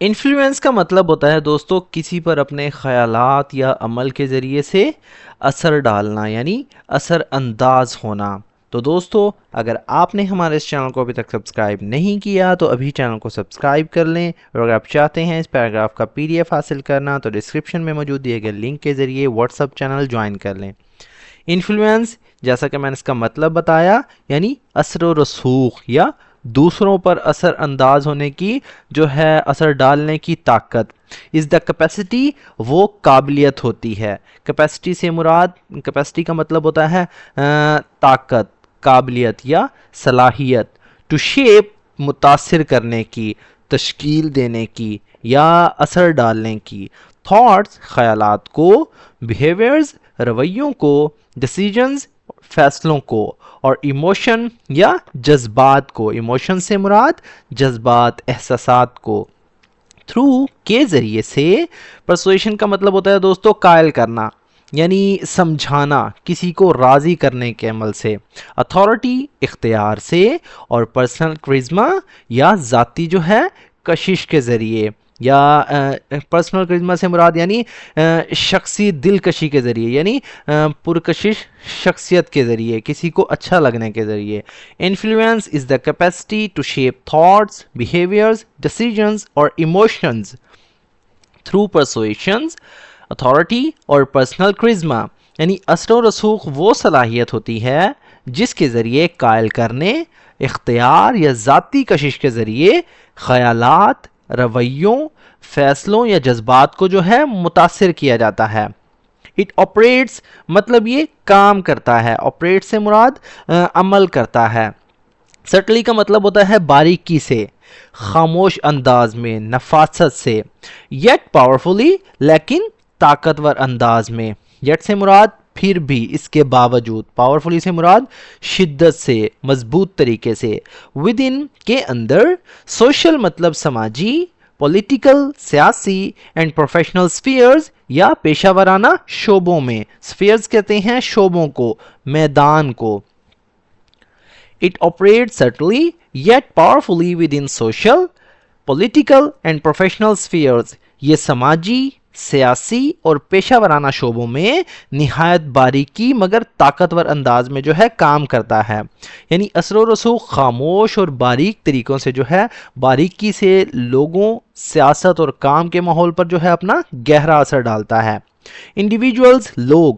Influence کا مطلب ہوتا ہے دوستو کسی پر اپنے خیالات یا عمل کے ذریعے سے اثر ڈالنا، یعنی اثر انداز ہونا۔ تو دوستو اگر آپ نے ہمارے اس چینل کو ابھی تک سبسکرائب نہیں کیا تو ابھی چینل کو سبسکرائب کر لیں، اور اگر آپ چاہتے ہیں اس پیراگراف کا PDF حاصل کرنا تو ڈسکرپشن میں موجود دیے گئے لنک کے ذریعے واٹس ایپ چینل جوائن کر لیں۔ انفلوئنس، جیسا کہ میں نے اس کا مطلب بتایا، یعنی اثر و رسوخ یا دوسروں پر اثر انداز ہونے کی جو ہے، اثر ڈالنے کی طاقت۔ از دا کیپیسٹی، وہ قابلیت ہوتی ہے۔ کیپیسٹی سے مراد، کیپیسٹی کا مطلب ہوتا ہے طاقت، قابلیت یا صلاحیت۔ ٹو شیپ، متاثر کرنے کی، تشکیل دینے کی یا اثر ڈالنے کی۔ تھاٹس، خیالات کو۔ بیہیویئرز، رویوں کو۔ ڈیسیجنز، فیصلوں کو۔ اور ایموشن یا جذبات کو۔ ایموشن سے مراد جذبات، احساسات کو۔ تھرو، کے ذریعے سے۔ پرسویشن کا مطلب ہوتا ہے دوستو قائل کرنا، یعنی سمجھانا، کسی کو راضی کرنے کے عمل سے۔ اتھارٹی، اختیار سے۔ اور پرسنل کرزما یا ذاتی جو ہے کشش کے ذریعے، یا پرسنل کرزما سے مراد یعنی شخصی دلکشی کے ذریعے، یعنی پرکشش شخصیت کے ذریعے، کسی کو اچھا لگنے کے ذریعے۔ Influence is the capacity to shape thoughts, behaviours, decisions اور ایموشنز تھرو پرسویشنز، اتھارٹی اور پرسنل کرزما، یعنی اثر و رسوخ وہ صلاحیت ہوتی ہے جس کے ذریعے قائل کرنے، اختیار یا ذاتی کشش کے ذریعے خیالات، رویوں، فیصلوں یا جذبات کو جو ہے متاثر کیا جاتا ہے۔ اٹ آپریٹس، مطلب یہ کام کرتا ہے۔ آپریٹ سے مراد عمل کرتا ہے۔ سٹلی کا مطلب ہوتا ہے باریکی سے، خاموش انداز میں، نفاست سے۔ یٹ پاورفلی، لیکن طاقتور انداز میں۔ یٹ سے مراد پھر بھی، اس کے باوجود۔ پاورفلی سے مراد شدت سے، مضبوط طریقے سے۔ ود ان، کے اندر۔ سوشل مطلب سماجی، پولیٹیکل، سیاسی، اینڈ پروفیشنل سفیئرز یا پیشہ ورانہ شعبوں میں۔ سفیئرز کہتے ہیں شعبوں کو، میدان کو۔ It operates subtly yet powerfully within social, political and professional spheres. یہ سماجی، سیاسی اور پیشہ ورانہ شعبوں میں نہایت باریکی مگر طاقتور انداز میں جو ہے کام کرتا ہے۔ یعنی اثر و رسوخ خاموش اور باریک طریقوں سے جو ہے، باریکی سے لوگوں، سیاست اور کام کے ماحول پر جو ہے اپنا گہرا اثر ڈالتا ہے۔ انڈیویجولز، لوگ۔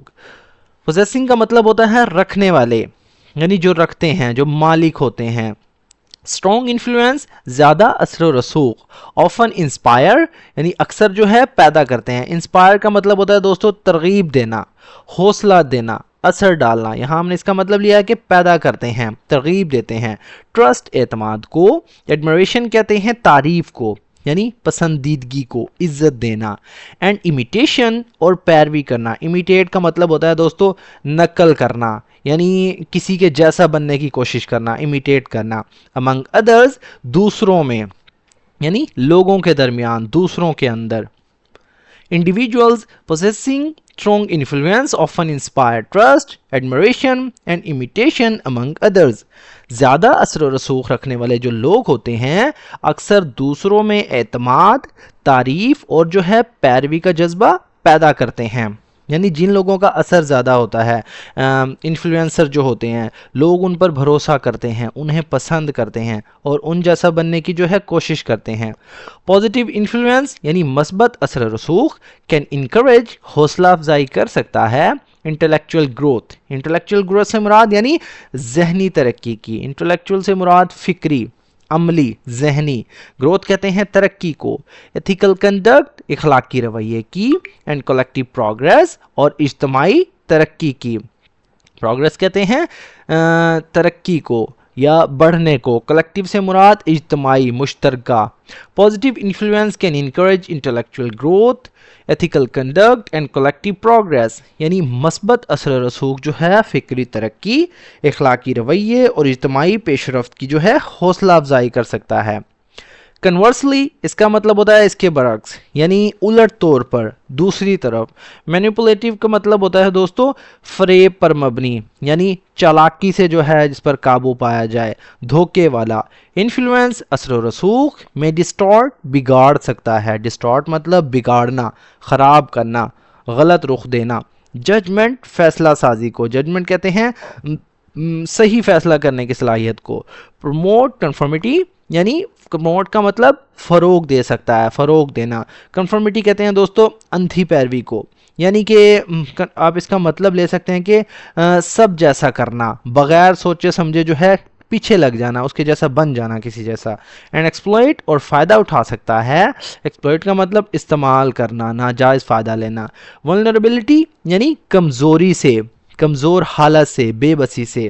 پوزیسنگ کا مطلب ہوتا ہے رکھنے والے، یعنی جو رکھتے ہیں، جو مالک ہوتے ہیں۔ اسٹرانگ انفلوئنس، زیادہ اثر و رسوخ۔ آفن انسپائر، یعنی اکثر جو ہے پیدا کرتے ہیں۔ انسپائر کا مطلب ہوتا ہے دوستو ترغیب دینا، حوصلہ دینا، اثر ڈالنا۔ یہاں ہم نے اس کا مطلب لیا ہے کہ پیدا کرتے ہیں، ترغیب دیتے ہیں۔ ٹرسٹ، اعتماد کو۔ ایڈمریشن کہتے ہیں تعریف کو، یعنی پسندیدگی کو، عزت دینا۔ اینڈ امیٹیشن، اور پیروی کرنا۔ امیٹیٹ کا مطلب ہوتا ہے دوستو نقل کرنا، یعنی کسی کے جیسا بننے کی کوشش کرنا، امیٹیٹ کرنا۔ among others، دوسروں میں، یعنی لوگوں کے درمیان، دوسروں کے اندر۔ individuals possessing strong influence often inspire trust, admiration and imitation among others۔ زیادہ اثر و رسوخ رکھنے والے جو لوگ ہوتے ہیں اکثر دوسروں میں اعتماد، تعریف اور جو ہے پیروی کا جذبہ پیدا کرتے ہیں۔ یعنی جن لوگوں کا اثر زیادہ ہوتا ہے، انفلوئنسر جو ہوتے ہیں، لوگ ان پر بھروسہ کرتے ہیں، انہیں پسند کرتے ہیں اور ان جیسا بننے کی جو ہے کوشش کرتے ہیں۔ پازیٹیو انفلوئنس، یعنی مثبت اثر و رسوخ، کین انکریج، حوصلہ افزائی کر سکتا ہے۔ انٹلیکچوئل گروتھ، انٹلیکچوئل گروتھ سے مراد یعنی ذہنی ترقی کی۔ انٹلیکچوئل سے مراد فکری، عملی، ذہنی۔ گروتھ کہتے ہیں ترقی کو۔ ایتھیکل کنڈکٹ، اخلاقی رویے کی۔ اینڈ کلیکٹیو پروگریس، اور اجتماعی ترقی کی۔ پروگریس کہتے ہیں ترقی کو یا بڑھنے کو۔ کلیکٹیو سے مراد اجتماعی، مشترکہ۔ Positive influence can encourage intellectual growth, ethical conduct and collective progress, یعنی مثبت اثر و رسوخ جو ہے فکری ترقی، اخلاقی رویے اور اجتماعی پیش رفت کی جو ہے حوصلہ افزائی کر سکتا ہے۔ کنورسلی اس کا مطلب ہوتا ہے اس کے برعکس یعنی الٹ طور پر دوسری طرف. مینیپولیٹو کا مطلب ہوتا ہے دوستو فریب پر مبنی یعنی چالاکی سے جو ہے جس پر قابو پایا جائے, دھوکے والا. انفلوئنس اثر و رسوخ میں ڈسٹارٹ بگاڑ سکتا ہے, ڈسٹارٹ مطلب بگاڑنا, خراب کرنا, غلط رخ دینا. ججمنٹ فیصلہ سازی کو, ججمنٹ کہتے ہیں صحیح فیصلہ کرنے کی صلاحیت کو. پروموٹ کنفرمیٹی یعنی پروموٹ کا مطلب فروغ دے سکتا ہے, فروغ دینا. کنفرمیٹی کہتے ہیں دوستو اندھی پیروی کو, یعنی کہ آپ اس کا مطلب لے سکتے ہیں کہ سب جیسا کرنا, بغیر سوچے سمجھے جو ہے پیچھے لگ جانا, اس کے جیسا بن جانا کسی جیسا. اینڈ ایکسپلوئٹ اور فائدہ اٹھا سکتا ہے. ایکسپلوئٹ کا مطلب استعمال کرنا, ناجائز فائدہ لینا. ولنریبلٹی یعنی کمزوری سے, کمزور حالت سے, بے بسی سے.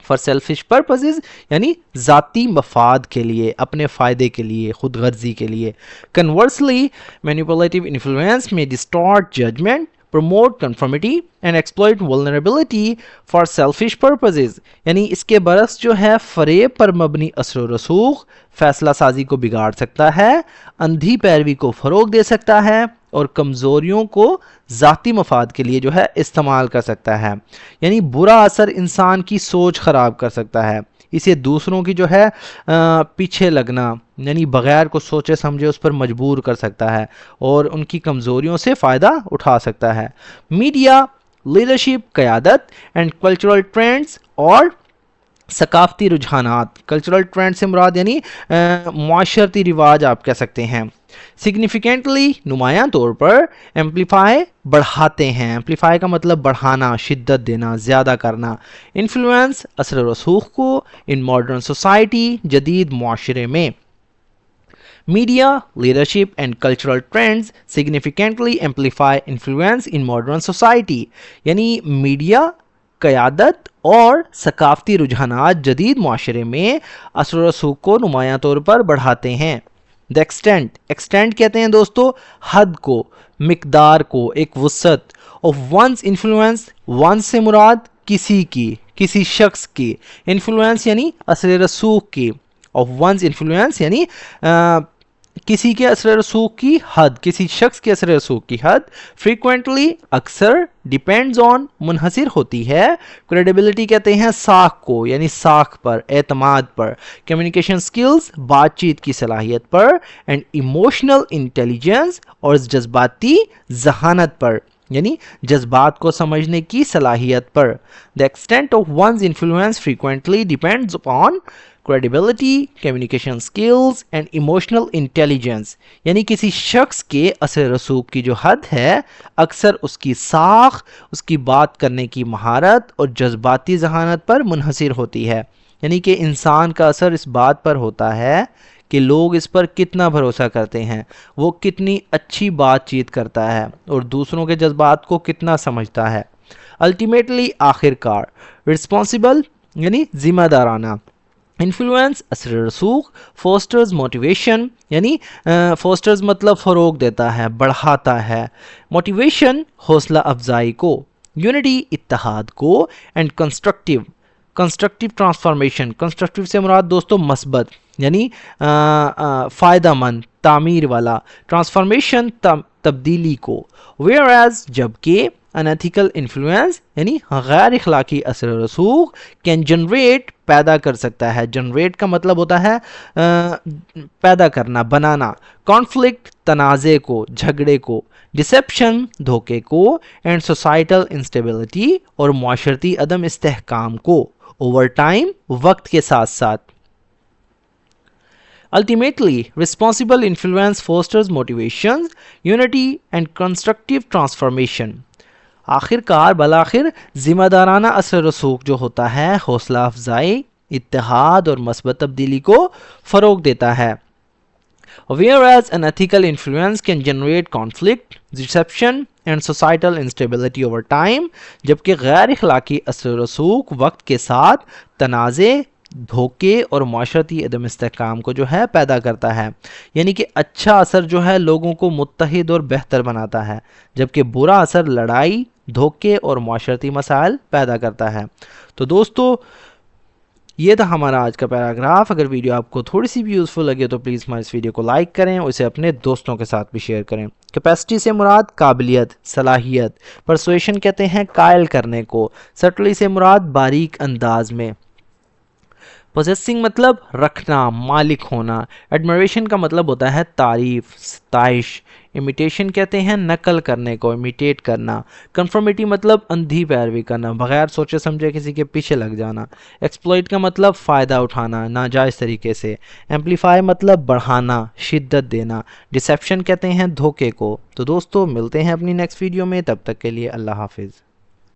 فار سیلفش پرپزز یعنی ذاتی مفاد کے لیے, اپنے فائدے کے لیے, خود غرضی کے لیے. کنورسلی مینیپولیٹو انفلوئنس میں distort judgment, promote conformity and exploit vulnerability for selfish purposes یعنی اس کے برعکس جو ہے فریب پر مبنی اثر و رسوخ فیصلہ سازی کو بگاڑ سکتا ہے, اندھی پیروی کو فروغ دے سکتا ہے اور کمزوریوں کو ذاتی مفاد کے لیے جو ہے استعمال کر سکتا ہے. یعنی برا اثر انسان کی سوچ خراب کر سکتا ہے, اسے دوسروں کی جو ہے پیچھے لگنا یعنی بغیر کو سوچے سمجھے اس پر مجبور کر سکتا ہے اور ان کی کمزوریوں سے فائدہ اٹھا سکتا ہے. میڈیا, لیڈرشپ, قیادت اینڈ کلچرل ٹرینڈز اور ثقافتی رجحانات. کلچرل ٹرینڈ سے مراد یعنی معاشرتی رواج آپ کہہ سکتے ہیں. سگنیفیکنٹلی نمایاں طور پر ایمپلیفائی بڑھاتے ہیں, ایمپلیفائی کا مطلب بڑھانا, شدت دینا, زیادہ کرنا. انفلوئنس اثر و رسوخ کو ان ماڈرن سوسائٹی جدید معاشرے میں. Media, leadership and cultural trends significantly amplify influence in modern society یعنی میڈیا, قیادت اور ثقافتی رجحانات جدید معاشرے میں اثر و رسوخ کو نمایاں طور پر بڑھاتے ہیں. دا ایکسٹینٹ, ایکسٹینٹ کہتے ہیں دوستو حد کو, مقدار کو, ایک وسعت. آف ونز انفلوئنس, ونز سے مراد کسی کی, کسی شخص کی. انفلوئنس یعنی اثر رسوخ کی. آف ونز انفلوئنس یعنی کسی کے اثر رسوخ کی حد, کسی شخص کے اثر رسوخ کی حد. فریکوینٹلی اکثر, ڈیپینڈز آن منحصر ہوتی ہے. کریڈیبلٹی کہتے ہیں ساکھ کو یعنی ساکھ پر, اعتماد پر. کمیونیکیشن سکلز بات چیت کی صلاحیت پر. اینڈ ایموشنل انٹیلیجنس اور جذباتی ذہانت پر یعنی جذبات کو سمجھنے کی صلاحیت پر. The extent of one's influence frequently depends upon credibility, communication skills and emotional intelligence یعنی کسی شخص کے اثر رسوخ کی جو حد ہے اکثر اس کی ساخت, اس کی بات کرنے کی مہارت اور جذباتی ذہانت پر منحصر ہوتی ہے. یعنی کہ انسان کا اثر اس بات پر ہوتا ہے کہ لوگ اس پر کتنا بھروسہ کرتے ہیں, وہ کتنی اچھی بات چیت کرتا ہے اور دوسروں کے جذبات کو کتنا سمجھتا ہے. الٹیمیٹلی آخر کار, رسپانسبل یعنی ذمہ دارانہ. انفلوئنس اثر رسوخ, فوسٹرز موٹیویشن یعنی فوسٹرز مطلب فروغ دیتا ہے, بڑھاتا ہے. موٹیویشن حوصلہ افزائی کو, یونٹی اتحاد کو. And constructive, constructive transformation, constructive سے مراد دوستو مثبت یعنی فائدہ مند, تعمیر والا. ٹرانسفارمیشن تبدیلی کو. ویئر ایز جبکہ انیتھیکل انفلوئنس یعنی غیر اخلاقی اثر و رسوخ کین جنریٹ پیدا کر سکتا ہے. جنریٹ کا مطلب ہوتا ہے پیدا کرنا, بنانا. کانفلکٹ تنازع کو, جھگڑے کو. ڈسیپشن دھوکے کو. اینڈ سوسائٹل انسٹیبلٹی اور معاشرتی عدم استحکام کو. اوور ٹائم وقت کے ساتھ ساتھ. Ultimately, responsible influence fosters motivations, unity and constructive transformation. آخر کار بالآخر ذمہ دارانہ اثر رسوخ جو ہوتا ہے حوصلہ افزائی, اتحاد اور مثبت تبدیلی کو فروغ دیتا ہے. Whereas unethical influence can generate conflict, deception and societal instability over time, جبکہ غیر اخلاقی اثر رسوخ وقت کے ساتھ تنازع, دھوکے اور معاشرتی عدم استحکام کو جو ہے پیدا کرتا ہے. یعنی کہ اچھا اثر جو ہے لوگوں کو متحد اور بہتر بناتا ہے, جبکہ برا اثر لڑائی, دھوکے اور معاشرتی مسائل پیدا کرتا ہے. تو دوستو یہ تھا ہمارا آج کا پیراگراف. اگر ویڈیو آپ کو تھوڑی سی بھی یوزفل لگے تو پلیز ہمارے اس ویڈیو کو لائک کریں اور اسے اپنے دوستوں کے ساتھ بھی شیئر کریں. کیپیسٹی سے مراد قابلیت، صلاحیت. پرسویشن کہتے ہیں قائل کرنے کو. سٹلی سے مراد باریک انداز میں. پوزیسنگ مطلب رکھنا، مالک ہونا. ایڈمریشن کا مطلب ہوتا ہے تعریف، ستائش. امیٹیشن کہتے ہیں نقل کرنے کو، امیٹیٹ کرنا. کنفرمیٹی مطلب اندھی پیروی کرنا، بغیر سوچے سمجھے کسی کے پیچھے لگ جانا. ایکسپلوئٹ کا مطلب فائدہ اٹھانا، ناجائز طریقے سے. ایمپلیفائی مطلب بڑھانا، شدت دینا. ڈسیپشن کہتے ہیں دھوکے کو. تو دوستو ملتے ہیں اپنی نیکسٹ ویڈیو میں، تب تک کے لیے اللہ حافظ.